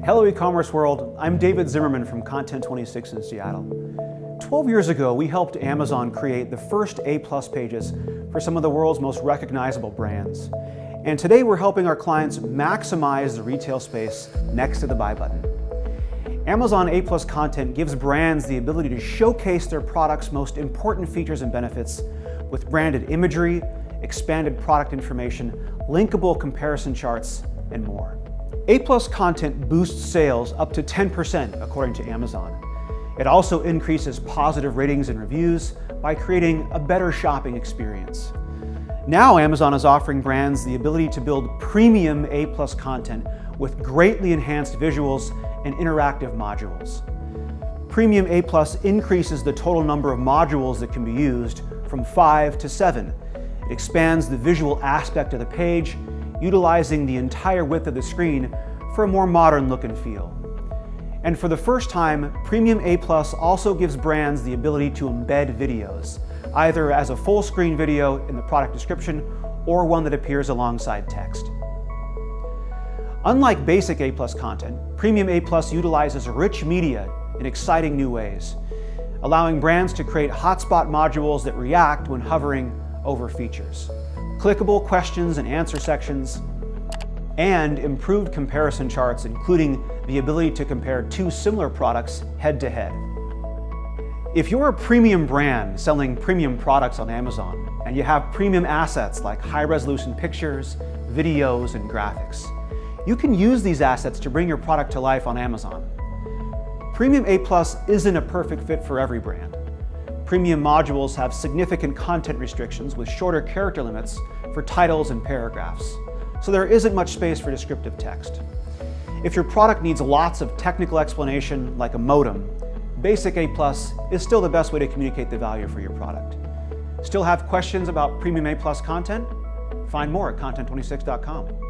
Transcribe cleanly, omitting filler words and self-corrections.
Hello e-commerce world, I'm David Zimmerman from Content26 in Seattle. 12 years ago, we helped Amazon create the first A+ pages for some of the world's most recognizable brands. And today we're helping our clients maximize the retail space next to the buy button. Amazon A+ content gives brands the ability to showcase their product's most important features and benefits with branded imagery, expanded product information, linkable comparison charts, and more. A+ content boosts sales up to 10% according to Amazon. It also increases positive ratings and reviews by creating a better shopping experience. Now Amazon is offering brands the ability to build premium A+ content with greatly enhanced visuals and interactive modules. Premium A+ increases the total number of modules that can be used from 5 to 7. It expands the visual aspect of the page, utilizing the entire width of the screen for a more modern look and feel. And for the first time, Premium A+ also gives brands the ability to embed videos, either as a full screen video in the product description or one that appears alongside text. Unlike basic A+ content, Premium A+ utilizes rich media in exciting new ways, allowing brands to create hotspot modules that react when hovering over features, clickable questions and answer sections, and improved comparison charts, including the ability to compare two similar products head-to-head. If you're a premium brand selling premium products on Amazon, and you have premium assets like high-resolution pictures, videos, and graphics, you can use these assets to bring your product to life on Amazon. Premium A+ isn't a perfect fit for every brand. Premium modules have significant content restrictions with shorter character limits for titles and paragraphs, so there isn't much space for descriptive text. If your product needs lots of technical explanation like a modem, Basic A+ is still the best way to communicate the value for your product. Still have questions about Premium A+ content? Find more at content26.com.